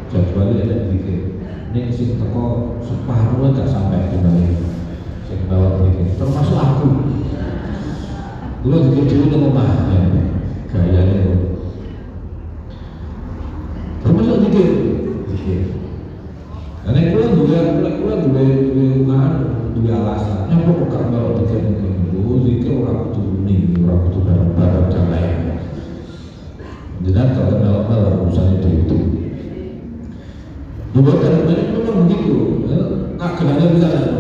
jadwalnya, ada zikir. Ini sing teko separuh gak sampai kembali. Sing bawa zikir, termasuk aku. Dulu zikir dulu nang omah ya, gayane. Termasuk zikir. Karena kula duwe alasan. Nyapa kok gak bawa zikir dulu, zikir ora kudu muni, ora kudu bareng-bareng dan lain. Jadi kalau malah urusannya itu. Dua kan memang begitu. Akhirnya kita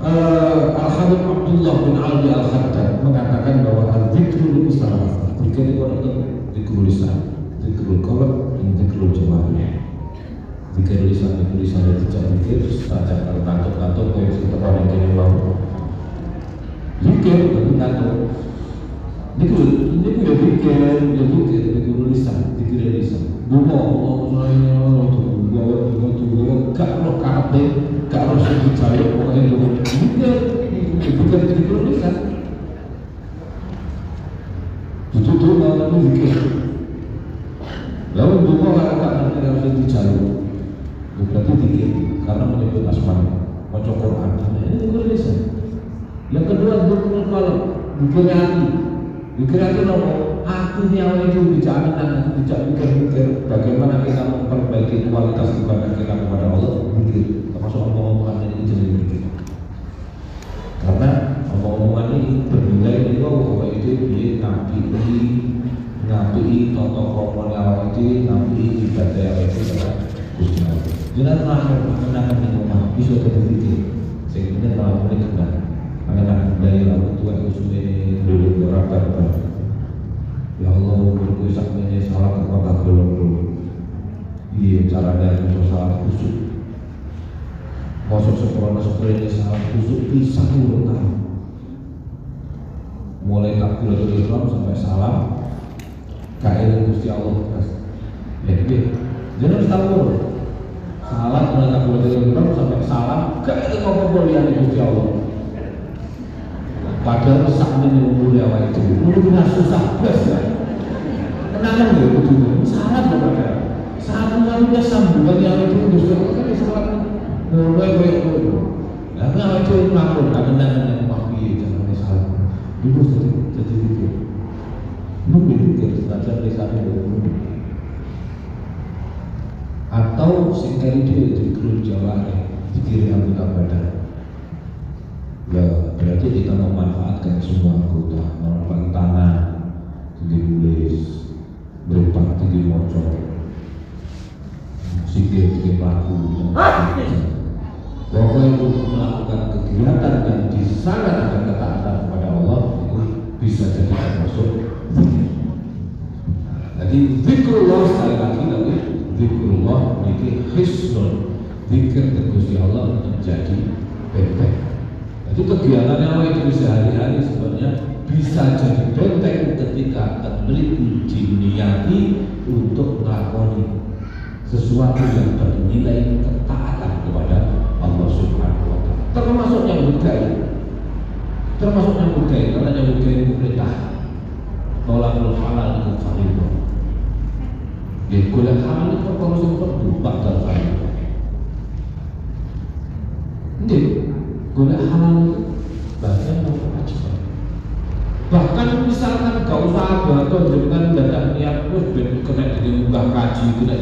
Al-Habib Abdullah bin Ali Al-Khattab mengatakan bahwa al-zikrul istilah, zikir itu zikrul lisan, zikrul qalb, dan zikrul jawarih. Zikir lisan itu zikir saja kalau kantuk-kantuk kayak kita orang yang mau. Zikir itu kantuk. Ini ya zikir lisan, zikir lisan. Allah gak lo kape, gak lo sedih jauh, pokoknya lo zikir lisan. Itu malah zikir. Lalu dua agak ngerti harus dijalur. Berarti dikit karena menyebut asma, baca Quran. Ini tulisan. Yang kedua dzikirul qalb, zikir hati. Zikir hati nopo? Hati yang itu bicara dan tidak mikir-mikir bagaimana kita memperbaiki kualitas ibadah kita kepada Allah. Zikir, termasuk omong-omongan ini jadi zikir. Karena omong-omongan ini bernilai itu bahwa itu dia nabi toto kromone awak itu nabi ibadah awak itu adalah Gusti Allah. Jangan lahir mengenangkan di rumah bisa terpikir sehingga malah boleh kena mengenang dari lalu tua itu sudah dulu berapa. Ya Allah, berkuih sakmenya salah kepada gelap. Iya caranya itu salah kusuk. Masuk sekolah ini salah kusuk bisa dulu tahu. Mulai takbiratul ihram sampai salam kain Gusti Allah. Ya gitu. Jangan tahu. Salam mulai takbiratul ihram sampai salam kain kemuliaan Gusti Allah. Padahal sakmenya mulia wa itu. Mulia susah biasa. Kenapa ya begitu? Salam kepada satu-satunya sambungan yang itu Gusti Allah kan salam mulai itu. Nah, kalau itu melakukan kenangan yang mahfi jangan salah. Itu jadi itu. Mungkin kita belajar dari sana dulu. Atau singkari dia dikerul Jawa dikiri anggota badan. Ya berarti kita memanfaatkan semua anggota, memanfaatkan tangan, ditulis, berupa tinggi motor, sikit laku. Pokoknya untuk melakukan kegiatan yang di sana ada ketaatan kepada Allah itu bisa jadi termasuk. Jadi zikrullah sekali lagi tapi zikrullah ini hisnul, zikir Gusti Allah menjadi benteng. Jadi kegiatan yang itu sehari-hari sebenarnya bisa jadi benteng ketika terlibat diniati untuk melakukan sesuatu yang bernilai ketaatan kepada Allah Subhanahu wa Ta'ala. Termasuk nyambut gawe. Karena nyambut gawe itu perintah. Tolakul halal itu fardhu. Ya golek halal itu kalau sing fardhu bakal fardhu. Nggih, golek halal itu bagian dari kewajiban. Bahkan misalkan gak usah ada dengan dadak niat terus ben kena diunggah kaji, kena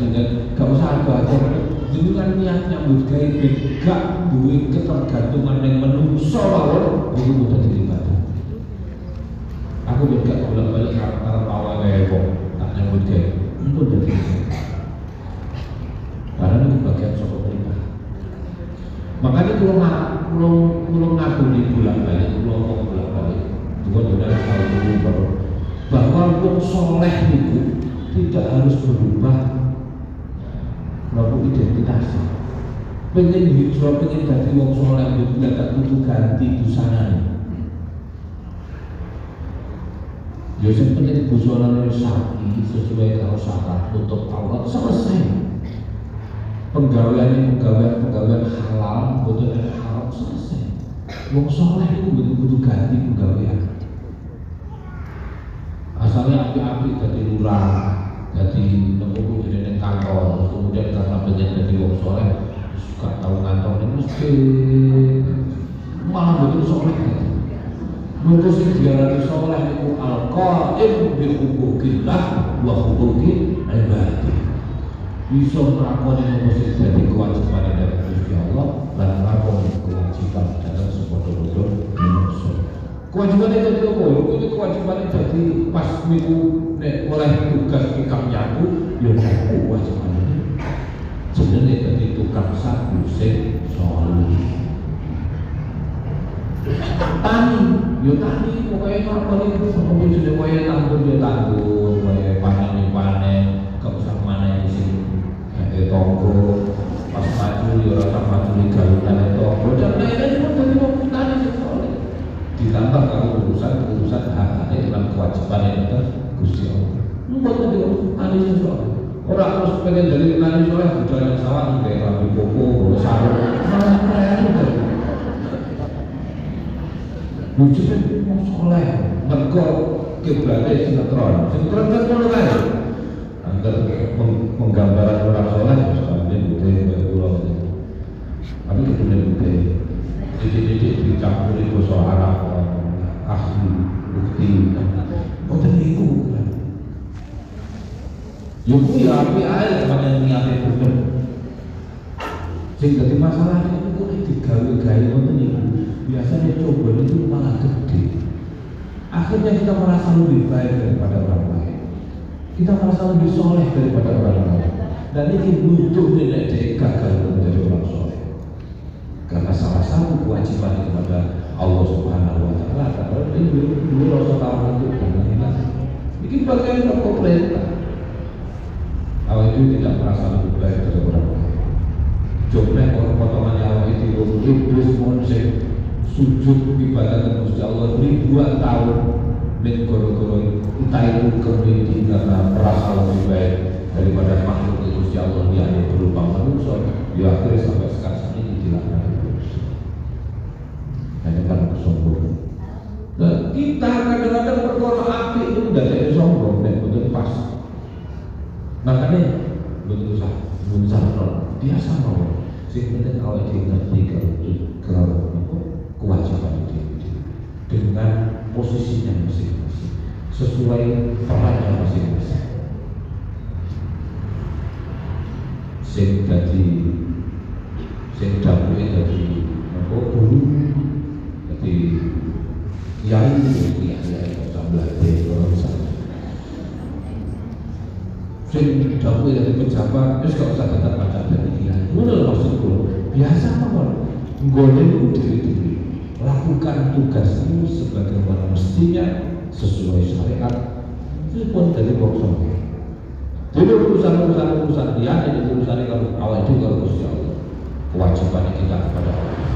gak usah ada dengan niat nyambut gawe ben gak duwe ketergantungan yang menungso mawon itu mudah dilibatkan. Aku ben gak bolak-balik karena awal kok tak nyambut gawe itu dari karena ini bagian saka perintah. Makanya kalau ngaku di bolak-balik, kalau ngomong bolak-balik juga tahu dulu bahwa wong soleh itu tidak harus berubah lalu identitasnya. Pengen hijrah, pengen jadi wong soleh itu tidak butuh ganti busana. Ya sing penting busana sapi sesuai karo syarat tutup aurat selesai. Penggawean halal, betul haram selesai. Wong soleh itu butuh ganti penggawean. Asalnya api-api jadi lurah, jadi nunggu jadi neng kantor, kemudian karena pengen jadi wong soleh suka tahu kantor ini mesti malah betul soleh. Menurut sih diarani soleh itu al-qaim bi hukukillah wa hukuki ibadi. Bisa melakukan yang mesti jadi kewajiban dari Gusti Allah dan melakukan kewajiban dalam sepodo-podo manusia. Kewajiban itu jadi apa? Itu kewajiban jadi pas minggu nek oleh tugas ikam nyaku, ya kewajiban ini. Sebenarnya jadi tukang sapu sing soleh. Tani, yo tani pokoknya apa itu sampai sudah kaya tanggung dia tanggung, kaya panen, gak usah mana sih. Tonggo pas maju ya orang maju di galutan tonggo dan lain-lain pun dari wong tani soleh. Ditambah kalau urusan hak-haknya dalam kewajiban yang ada Gusti Allah. Buat tadi tani soleh. Orang harus pengen dari tani soleh berjalan sawah kayak lambi koko, bawa sarung, malah itu. Wujudnya soleh, mergo kiblatnya sinetron kan ngono kae. Penggambaran orang soleh sampai budaya pulau tapi kemudian budaya dididik dicampuri bahasa Arab asli bukti bukan itu Yuku ya api air pada niatnya bukan sehingga di masalah itu kok digawe-gawe biasanya coba itu malah gede akhirnya kita merasa lebih baik daripada orang lain kita merasa lebih soleh daripada orang lain dan ini butuh nenek gagal menjadi orang soleh karena salah satu kewajiban kepada Allah Subhanahu wa Ta'ala adalah dulu rasa tahu itu dengan ini bagian dari pemerintah awal itu tidak merasa lebih baik dari orang lain jomnya orang potongannya awal itu iblis monsek sujud ibadah kepada Gusti Allah ribuan tahun dan goro-goro kita itu kemudian karena merasa lebih baik daripada makhluk Gusti Allah yang berupa manusia di akhirnya sampai sekarang ini dilaknat hanya karena kesombongan dan kita kadang-kadang berkorban api itu tidak ada sombong dan betul pas makanya betul biasa mau sehingga awal diingat kalau kewajiban itu dengan posisinya masing-masing sesuai perannya masing-masing sing dapure dadi guru dadi kiai tambah orang sana sing dapure dadi pejabat wis gak usah tetap baca dari kiai ngono maksudku biasa mawon nggone diri lakukan tugasmu sebagaimana mestinya sesuai syariat itu pun dari boksong jadi urusan dia ini urusan kalau awal itu kalau Gusti Allah kewajiban kita kepada Allah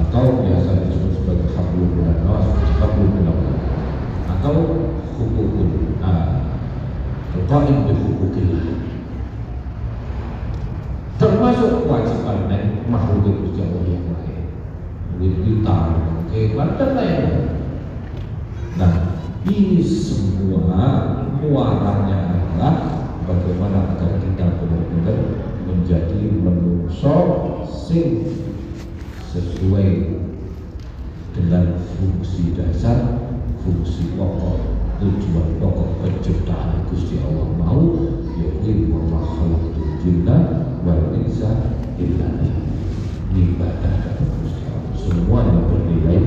atau biasa disebut sebagai hablum minallah atau hukukun qaim bi hukukillah termasuk kewajiban dan makhluk Gusti Allah yang lain kita, kehidupan dan lain-lain. Nah, ini semua muaranya adalah bagaimana agar kita benar-benar menjadi manusia sing sesuai dengan fungsi dasar, fungsi pokok, tujuan pokok penciptaan Gusti Allah mau, yaitu wa khalaqtul jinna wal insa illa ibadah kepada Gusti Allah. Semua yang bernilai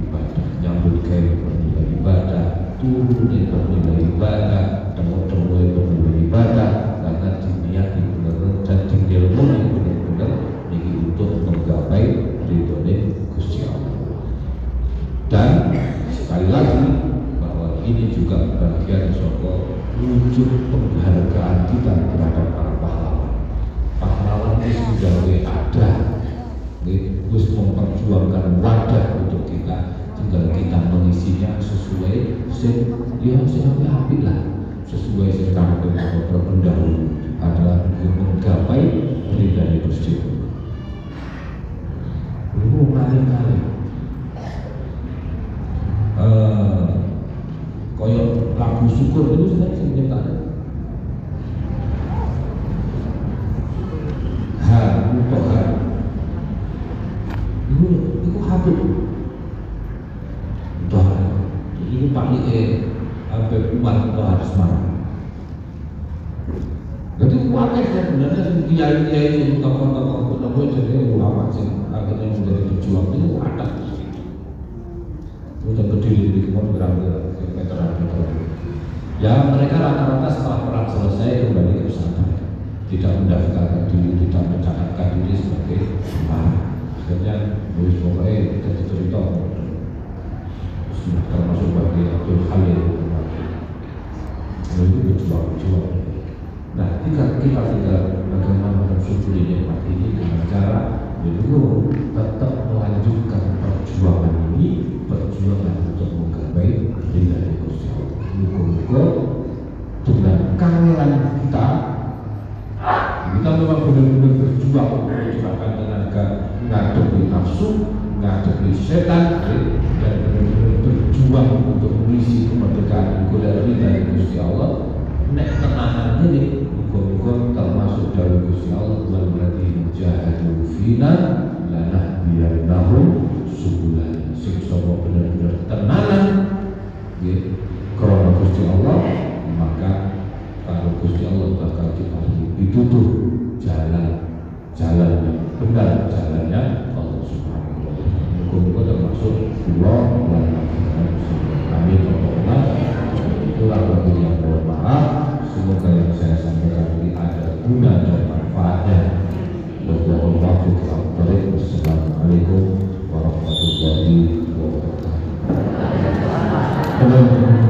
ibadah, nyambut gawe bernilai ibadah, turun bernilai ibadah, temu-temu bernilai ibadah, karena diniat benar dan diilmu benar-benar ini untuk menggapai ridhonya Gusti Allah. Dan sekali lagi bahwa ini juga bagian soal wujud penghargaan kita terhadap para pahlawan. Pahlawan ini sudah ada. Terus memperjuangkan wadah untuk kita, tinggal kita mengisinya sesuai api lah, sesuai sekarang pendahulu adalah menggapai ridha Gusti Allah. Lu kali-kali koyok lagu syukur itu sebenarnya sebenarnya itu habis itu paling sampai umat harus marah jadi kuatnya sebenarnya kiai-kiai itu tokoh-tokoh jadi ulama sih akhirnya menjadi pejuang itu ada udah berdiri di kebun berangkat veteran ya mereka rata-rata setelah perang selesai kembali ke pesantren tidak mendaftarkan diri, tidak mencatatkan diri sebagai akhirnya Louis Pokoknya jadi cerita termasuk bagi Abdul Khalil itu berjuang. Nah kita tinggal bagaimana mensyukuri nikmat ini dengan cara itu tetap melanjutkan perjuangan ini, perjuangan untuk menggapai ridha Gusti Allah. Muga-muga dengan kangelan kita memang benar-benar berjuang untuk mencurahkan tenaga ngadepi nafsu, ngadepi setan, dan benar-benar berjuang untuk mengisi kemerdekaan ridha Gusti Allah. nek tenanan ini muga-muga termasuk dari Gusti Allah walladzina jahadu fina lanahdiyannahum subulana. Sing sapa bener-bener tenanan nggih krana Gusti Allah, maka kalau Gusti Allah bakal diparingi pitutuh jalan yang benar, jalannya Allah Subhanahu wa taala. Muga-muga termasuk dua dan amin Allah. Itulah waktu yang mohon maaf. Semoga yang saya sampaikan ini ada guna dan manfaatnya. Wassalamualaikum warahmatullahi wabarakatuh.